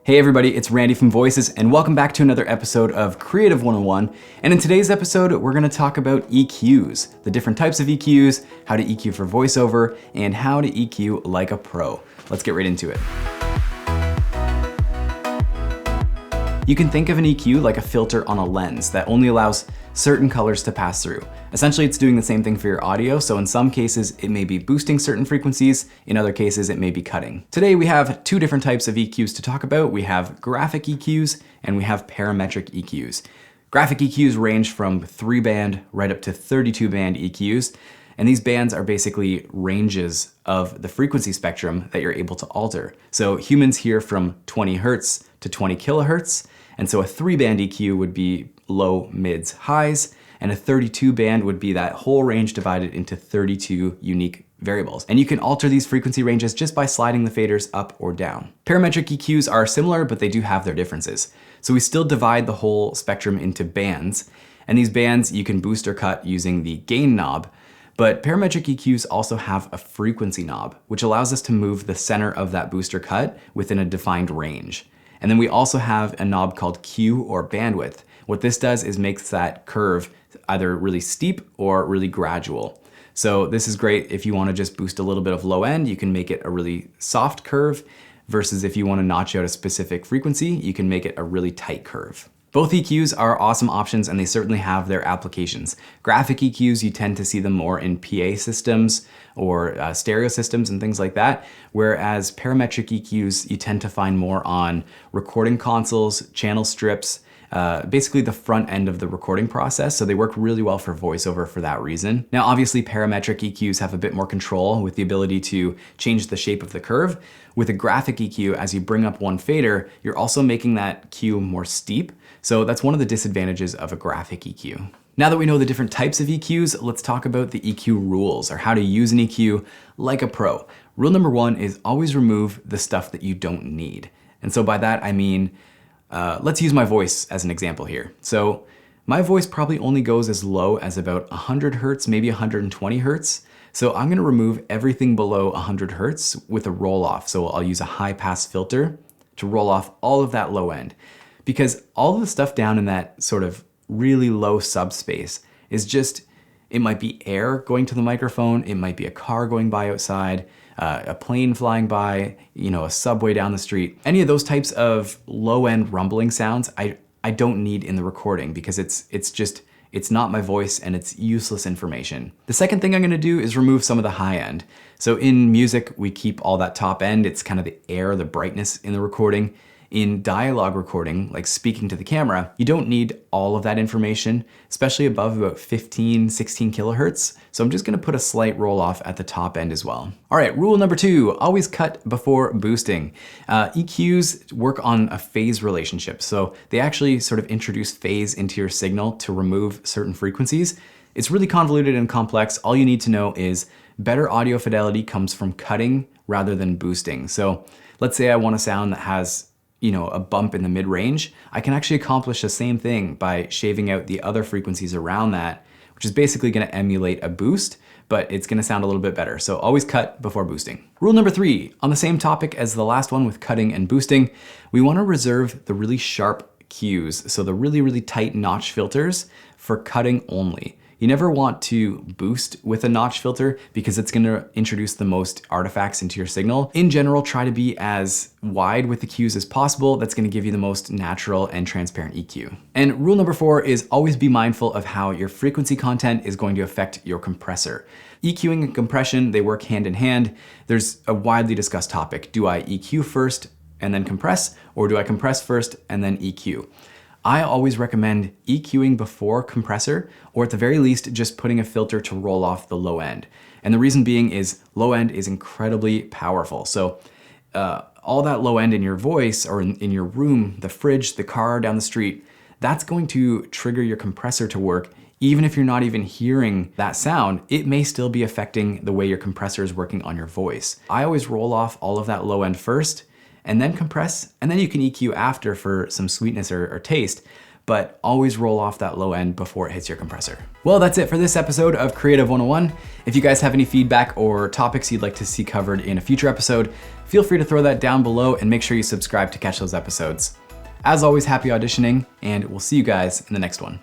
Hey everybody, it's Randy from Voices, and welcome back to another episode of Creative 101. And in today's episode, we're gonna talk about EQs, the different types of EQs, how to EQ for voiceover, and how to EQ like a pro. Let's get right into it. You can think of an EQ like a filter on a lens that only allows certain colors to pass through. Essentially, it's doing the same thing for your audio, so in some cases, it may be boosting certain frequencies, in other cases, it may be cutting. Today, we have two different types of EQs to talk about. We have graphic EQs, and we have parametric EQs. Graphic EQs range from 3-band right up to 32-band EQs, and these bands are basically ranges of the frequency spectrum that you're able to alter. So humans hear from 20 hertz to 20 kilohertz, and so a 3-band EQ would be low, mids, highs, and a 32-band would be that whole range divided into 32 unique variables. And you can alter these frequency ranges just by sliding the faders up or down. Parametric EQs are similar, but they do have their differences. So we still divide the whole spectrum into bands, and these bands you can boost or cut using the gain knob. But parametric EQs also have a frequency knob, which allows us to move the center of that boost or cut within a defined range. And then we also have a knob called Q or bandwidth. What this does is makes that curve either really steep or really gradual. So this is great if you want to just boost a little bit of low end, you can make it a really soft curve, versus if you want to notch out a specific frequency, you can make it a really tight curve. Both EQs are awesome options and they certainly have their applications. Graphic EQs, you tend to see them more in PA systems or stereo systems and things like that, whereas parametric EQs you tend to find more on recording consoles, channel strips, basically the front end of the recording process, so they work really well for voiceover for that reason. Now obviously parametric EQs have a bit more control with the ability to change the shape of the curve. With a graphic EQ, as you bring up one fader, you're also making that Q more steep, so that's one of the disadvantages of a graphic EQ. Now that we know the different types of EQs, let's talk about the EQ rules, or how to use an EQ like a pro. Rule number 1 is always remove the stuff that you don't need. And so by that I mean, let's use my voice as an example here. So my voice probably only goes as low as about 100 hertz, maybe 120 hertz. So I'm gonna remove everything below 100 hertz with a roll off. So I'll use a high pass filter to roll off all of that low end. Because all of the stuff down in that sort of really low subspace is just, it might be air going to the microphone, it might be a car going by outside, a plane flying by, a subway down the street. Any of those types of low-end rumbling sounds, I don't need in the recording because it's not my voice and it's useless information. The second thing I'm gonna do is remove some of the high end. So in music, we keep all that top end. It's kind of the air, the brightness in the recording. In dialogue recording, like speaking to the camera, you don't need all of that information, especially above about 15, 16 kilohertz. So I'm just gonna put a slight roll off at the top end as well. All right, rule number 2, always cut before boosting. EQs work on a phase relationship. So they actually sort of introduce phase into your signal to remove certain frequencies. It's really convoluted and complex. All you need to know is better audio fidelity comes from cutting rather than boosting. So let's say I want a sound that has a bump in the mid-range, I can actually accomplish the same thing by shaving out the other frequencies around that, which is basically gonna emulate a boost, but it's gonna sound a little bit better. So always cut before boosting. Rule number 3, on the same topic as the last one with cutting and boosting, we wanna reserve the really sharp Qs, so the really, really tight notch filters for cutting only. You never want to boost with a notch filter because it's gonna introduce the most artifacts into your signal. In general, try to be as wide with the Qs as possible. That's gonna give you the most natural and transparent EQ. And rule number 4 is always be mindful of how your frequency content is going to affect your compressor. EQing and compression, they work hand in hand. There's a widely discussed topic. Do I EQ first and then compress, or do I compress first and then EQ? I always recommend EQing before compressor, or at the very least, just putting a filter to roll off the low end. And the reason being is low end is incredibly powerful. So all that low end in your voice or in your room, the fridge, the car down the street, that's going to trigger your compressor to work. Even if you're not even hearing that sound, it may still be affecting the way your compressor is working on your voice. I always roll off all of that low end first, and then compress, and then you can EQ after for some sweetness or taste, but always roll off that low end before it hits your compressor. Well, that's it for this episode of Creative 101. If you guys have any feedback or topics you'd like to see covered in a future episode, feel free to throw that down below and make sure you subscribe to catch those episodes. As always, happy auditioning, and we'll see you guys in the next one.